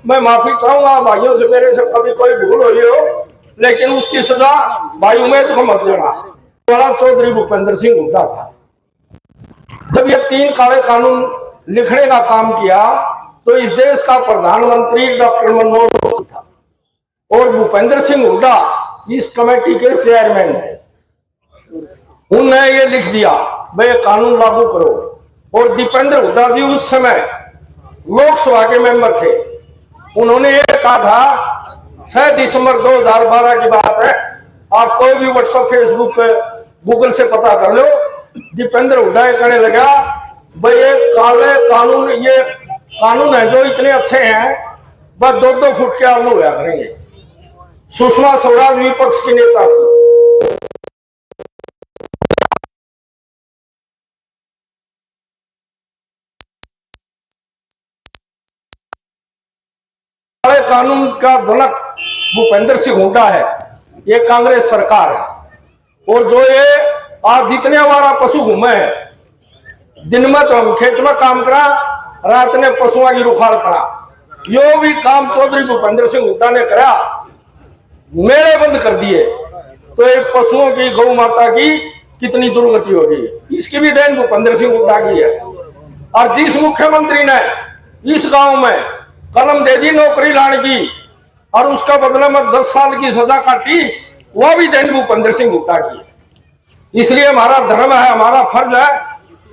मैं माफी चाहूंगा भाइयों से, मेरे से कभी कोई भूल हुई हो, लेकिन उसकी सजा भाई उम्मीद को मत देना। बड़ा चौधरी भूपेंद्र सिंह हुड्डा था। जब ये 3 काले कानून लिखने का काम किया तो इस देश का प्रधानमंत्री डॉक्टर मनमोहन सिंह था और भूपेंद्र सिंह हुड्डा इस कमेटी के चेयरमैन थे। उन्होंने ये लिख दिया भाई कानून लागू करो। और दीपेंद्र हुड्डा जी उस समय लोकसभा के मेंबर थे। उन्होंने ये कहा था 6 दिसंबर 2012 की बात है, आप कोई भी व्हाट्सएप फेसबुक गूगल से पता कर लो। दीपेंद्र हुड्डा कहने लगा भाई ये काले कानून, ये कानून है जो इतने अच्छे हैं, बस 2-2 फुट के आलू हुआ करेंगे। सुषमा स्वराज विपक्ष की नेता थी। काले कानून का जनक भूपेंद्र सिंह हुड्डा है, ये कांग्रेस सरकार है। और जो ये आज जितने हमारा पशु घूमे हैं, दिन में तो हम खेत में काम करा, रात ने पशुओं की रुखाड़ करा। यो भी काम चौधरी भूपेंद्र सिंह हुड्डा ने करा, मेले बंद कर दिए। तो एक पशुओं की, गौ माता की कितनी दुर्गति होगी, इसकी भी देन भूपेंद्र सिंह हुड्डा की है। और जिस मुख्यमंत्री ने इस गांव में कलम दे दी नौकरी लाने की और उसका बदले में 10 साल की सजा काटी, वह भी देन भूपेंद्र सिंह हुड्डा की। इसलिए हमारा धर्म है, हमारा फर्ज है,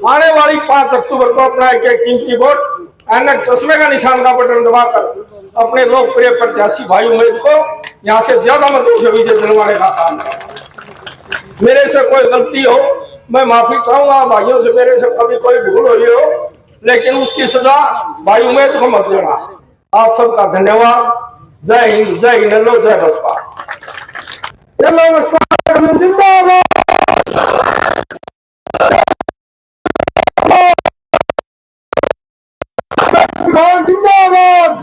आने वाली 5 अक्टूबर को अपना एक कीमती वोट ऐनक चश्मे का निशान का बटन दबाकर अपने लोकप्रिय प्रत्याशी भाई उम्मीद को यहाँ से ज्यादा मतों से विजय दिलवाने का काम है। मेरे से कोई गलती हो मैं माफी चाहूंगा भाइयों से, मेरे से कभी कोई भूल हुई हो, लेकिन उसकी सजा भाई उम्मीद को मत देना। आप सबका धन्यवाद। जय हिंद, जय हिंद, जय बसपा, जिंदाबाद।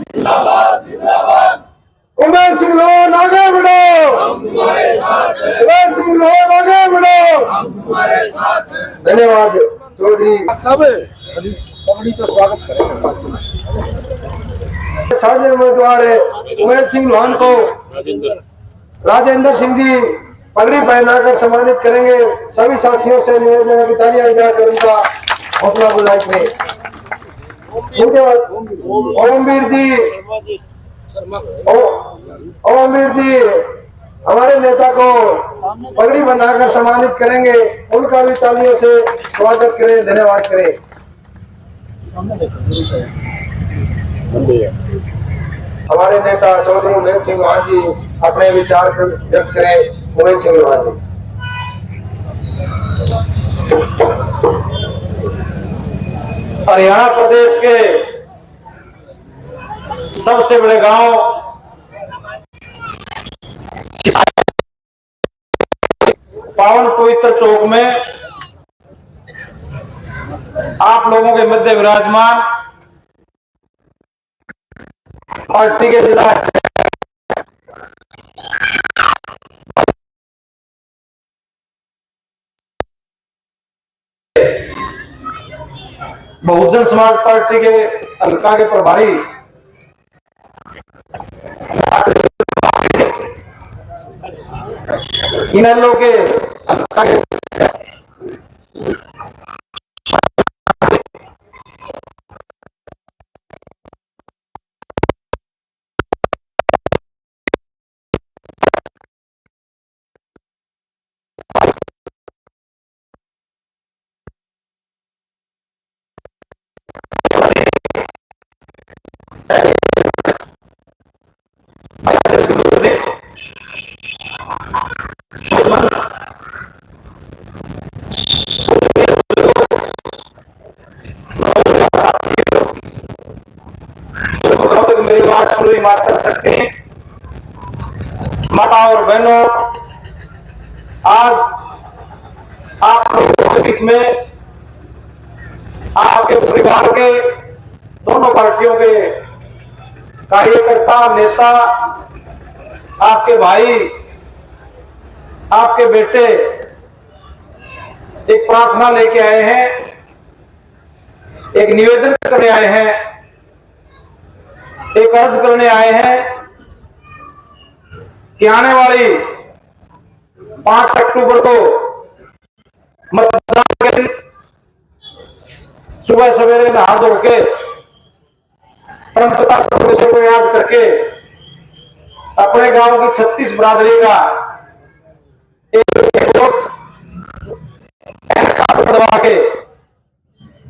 जिंदाबाद जिंदाबाद। उमेश सिंह लोन आगे बढ़ो, उमेश सिंह लोन आगे बढ़ो। धन्यवाद चौधरी सब पगड़ी तो स्वागत करें। साझे उम्मीदवार उमेश सिंह लोन को राजेंद्र सिंह जी पगड़ी पहनाकर सम्मानित करेंगे। सभी साथियों से निवेदन है कि तालियां बजाकर उनका हौसला बुलंद करें। उनके बाद ओमवीर जी हमारे नेता को पगड़ी बनाकर सम्मानित करेंगे, उनका भी तालियों से स्वागत करें, धन्यवाद करें। हमारे नेता चौधरी उमेश सिंह लोहान जी अपने विचार व्यक्त करें। उमेश सिंह लोहान जी। हरियाणा प्रदेश के सबसे बड़े गांव पावन पवित्र चौक में आप लोगों के मध्य विराजमान पार्टी के जिला बहुजन समाज पार्टी के हल्का के प्रभारी इनेलो के हल्का के मेरी बात सुनी बात कर सकते हैं। माता और बहनों, आज आप लोगों के बीच में आपके परिवार के दोनों पार्टियों के कार्यकर्ता, नेता, आपके भाई, आपके बेटे एक प्रार्थना लेके आए हैं, एक निवेदन करने आए हैं एक अर्ज करने आए हैं कि आने वाली 5 अक्टूबर को मतदान के दिन सुबह सवेरे नहा धो के परंपरा को याद करके अपने गांव की 36 बरादरी का एक वोट बढ़वा के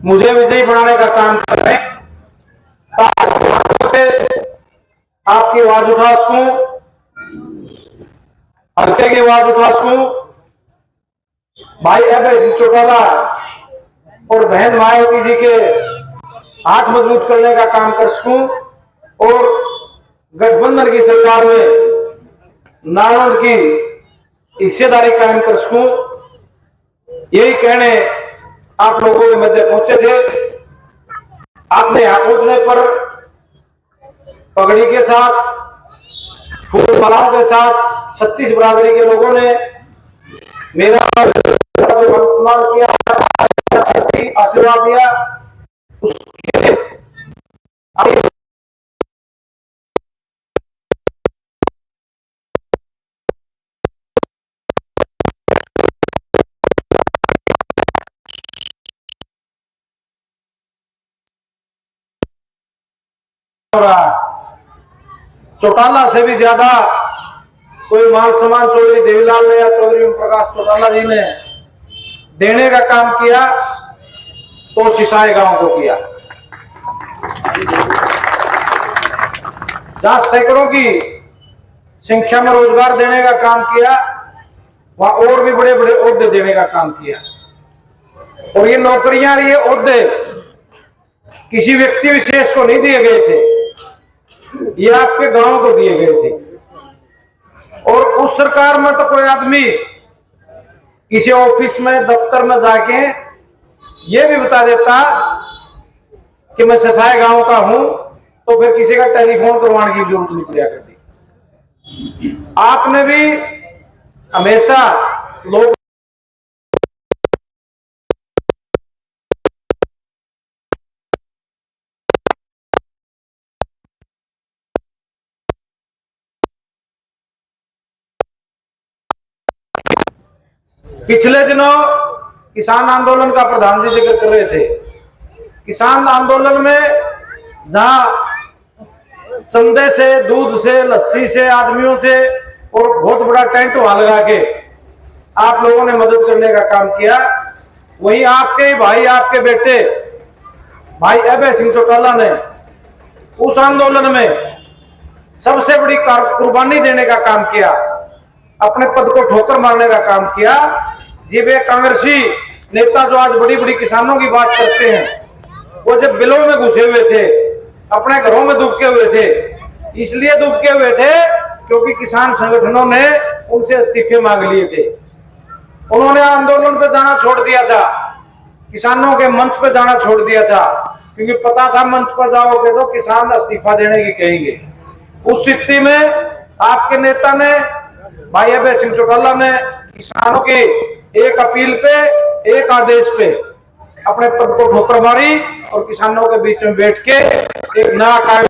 मुझे विजयी बनाने का काम कर रहे हैं, आपकी आवाज उठा सकूं, हल्के की आवाज उठा सकूं, भाई अभय सिंह चौटाला और बहन मायावती जी के हाथ मजबूत करने का काम कर सकूं और गठबंधन की सरकार में नारायण की हिस्सेदारी कायम कर सकूं, यही कहने आप लोगों के मध्य पहुंचे थे। आपने यहां पहुंचने पर पगड़ी के साथ, फूल मालाओं के साथ 36 बरादरी के लोगों ने मेरा सम्मान किया, आशीर्वाद दिया। उसके चौटाला से भी ज्यादा कोई मान सम्मान चौधरी देवीलाल ने या चौधरी ओम प्रकाश चौटाला जी ने देने का काम किया तो सिसाई गांव को किया। जहां सैकड़ों की संख्या में रोजगार देने का काम किया, वहां और भी बड़े बड़े ओहदे देने का काम किया। और ये नौकरियां, ये ओहदे किसी व्यक्ति विशेष को नहीं दिए गए थे, ये आपके गांव को दिए गए थे। और उस सरकार में तो कोई आदमी किसी ऑफिस में, दफ्तर में जाके ये भी बता देता कि मैं ससाय गांव का हूं, तो फिर किसी का टेलीफोन करवाने की जरूरत नहीं पड़ा करती। आपने भी हमेशा लोग पिछले दिनों किसान आंदोलन का प्रधान जी जिक्र कर रहे थे। किसान आंदोलन में जहां चंदे से, दूध से, लस्सी से, आदमियों से और बहुत बड़ा टेंट वहां लगा के आप लोगों ने मदद करने का काम किया, वहीं आपके ही भाई, आपके बेटे भाई अभय सिंह चौटाला ने उस आंदोलन में सबसे बड़ी कुर्बानी देने का काम किया, अपने पद को ठोकर मारने का काम किया। जी वे कांग्रेसी नेता जो आज बड़ी बड़ी किसानों की बात करते हैं, वो जब बिलों में घुसे हुए थे, अपने घरों में दुबके हुए थे, इसलिए दुबके हुए थे क्योंकि किसान संगठनों ने उनसे इस्तीफे मांग लिए थे। उन्होंने आंदोलन पे जाना छोड़ दिया था, किसानों के मंच पे जाना छोड़ दिया था, क्योंकि पता था मंच पर जाओगे तो किसान इस्तीफा देने की कहेंगे। उस स्थिति में आपके नेता ने, भाई अभय सिंह चौटाला ने, किसानों की एक अपील पे, एक आदेश पे अपने पद को ठोकर मारी और किसानों के बीच में बैठ के एक नया कायम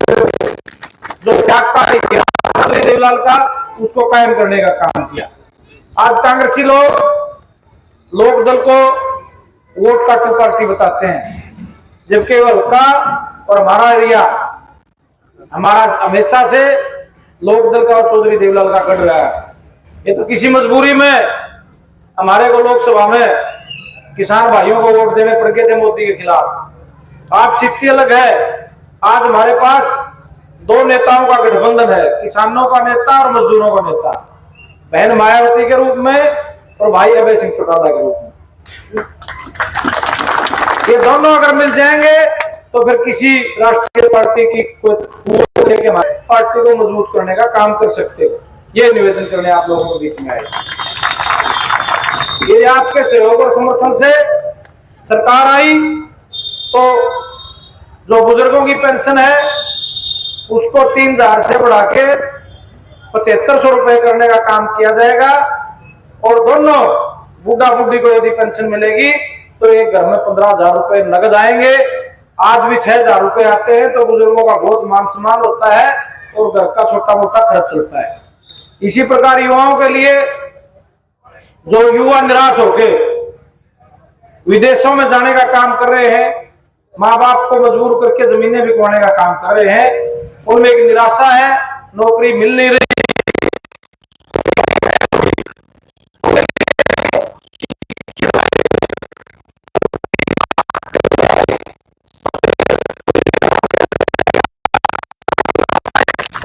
जो देवीलाल का, उसको कायम करने का काम किया। आज कांग्रेसी लोग लोक दल को वोट का टू पार्टी बताते हैं, जबकि वो हल्का और हमारा एरिया, हमारा हमेशा से लोक दल का और चौधरी देवीलाल का कट रहा है। ये तो किसी मजबूरी में हमारे को लोकसभा में किसान भाइयों को वोट देने पड़ गए थे मोदी के खिलाफ। आज स्थिति अलग है। आज हमारे पास दो नेताओं का गठबंधन है, किसानों का नेता और मजदूरों का नेता, बहन मायावती के रूप में और भाई अभय सिंह चौटाला के रूप में। ये दोनों अगर मिल जाएंगे तो फिर किसी राष्ट्रीय पार्टी की कोई लेके हमारी पार्टी को मजबूत करने का काम कर सकते हो। ये निवेदन करने आप लोगों के बीच में आए। ये आपके सहयोग और समर्थन से सरकार आई तो जो बुजुर्गों की पेंशन है उसको 3000 से बढ़ा के 7500 रुपए करने का काम किया जाएगा। और दोनों बूढ़ा बुढ़ी को यदि पेंशन मिलेगी तो एक घर में 15,000 रुपए नगद आएंगे आज भी 6,000 रुपए आते हैं तो बुजुर्गों का बहुत मान सम्मान होता है और घर का छोटा मोटा खर्च चलता है। इसी प्रकार युवाओं के लिए जो युवा निराश होके विदेशों में जाने का काम कर रहे हैं, माँ बाप को मजबूर करके जमीनें बिकवाने का काम कर रहे हैं, उनमें एक निराशा है, नौकरी मिल नहीं रही।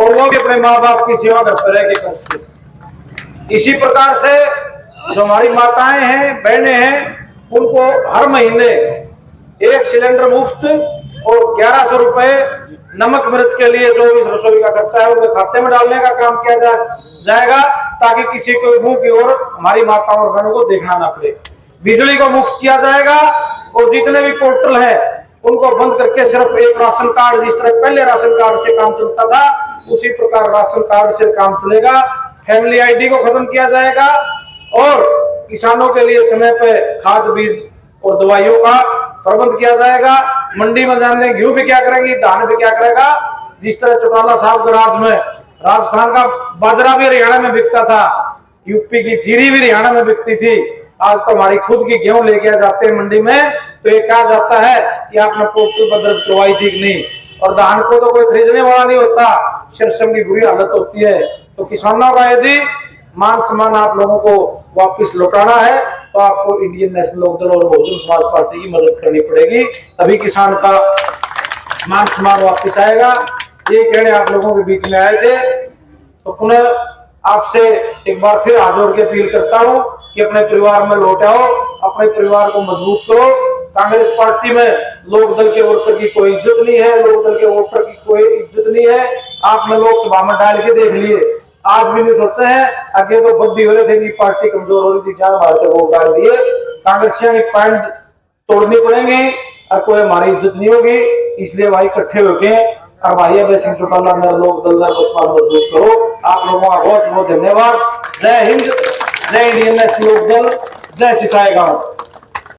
और वो भी अपने माँ बाप की सेवा घर पर रह के कर सके। इसी प्रकार से जो हमारी माताएं हैं, बहनें हैं, उनको हर महीने 1 सिलेंडर मुफ्त और 1100 रुपए नमक मिर्च के लिए जो इस रसोई का खर्चा है उनके खाते में डालने का काम किया जाएगा, ताकि किसी को मुंह की ओर हमारी माताओं और बहनों को देखना ना पड़े। बिजली को मुफ्त किया जाएगा और जितने भी पोर्टल है उनको बंद करके सिर्फ एक राशन कार्ड, जिस तरह पहले राशन कार्ड से काम चलता था उसी प्रकार राशन कार्ड से काम चलेगा। फैमिली आईडी को खत्म किया जाएगा और किसानों के लिए समय पे खाद बीज और दवाइयों का प्रबंध किया जाएगा। मंडी में जाने गेहूं भी क्या करेंगी, धान भी क्या करेगा। जिस तरह चौटाला साहब के राज में राजस्थान का बाजरा भी हरियाणा में बिकता था, यूपी की जीरी भी हरियाणा में बिकती थी, आज तो हमारी खुद की गेहूं लेके जाते हैं मंडी में तो ये कहा जाता है कि आपने पोर्टल पर दर्ज करवाई थी कि नहीं। और धान को तो कोई खरीदने वाला नहीं होता, श्रम की बुरी हालत होती है। तो किसानों का यदि मान सम्मान आप लोगों को वापस लौटाना है तो आपको इंडियन नेशनल लोकदल और बहुजन समाज पार्टी की मदद करनी पड़ेगी, तभी किसान का मान सम्मान वापस आएगा। ये कहने आप लोगों के बीच में आए थे, तो पुनः आपसे एक बार फिर हाथ जोड़ के अपील करता हूं कि अपने परिवार में लौट आओ, अपने परिवार को मजबूत करो। कांग्रेस पार्टी में लोक दल के वोटर की कोई इज्जत नहीं है, लोक दल के वोटर की कोई इज्जत नहीं है। आपने लोकसभा में डाल के देख लिए, आज भी नहीं सोचे हैं। आगे तो बद्दी हो रहे थे कि पार्टी कमजोर हो रही थी, जान मारते वो डाल दिए। कांग्रेसियां की पैंट तोड़नी पड़ेंगी और कोई हमारी इज्जत नहीं होगी। इसलिए भाई इकट्ठे होके और भाई अभय सिंह चौटाला नर लोक दल नर बसपा मजबूत करो। आप लोगों का बहुत बहुत धन्यवाद। जय हिंद, जय इंडियन नेशनल लोक दल, जय सिसाई गांव।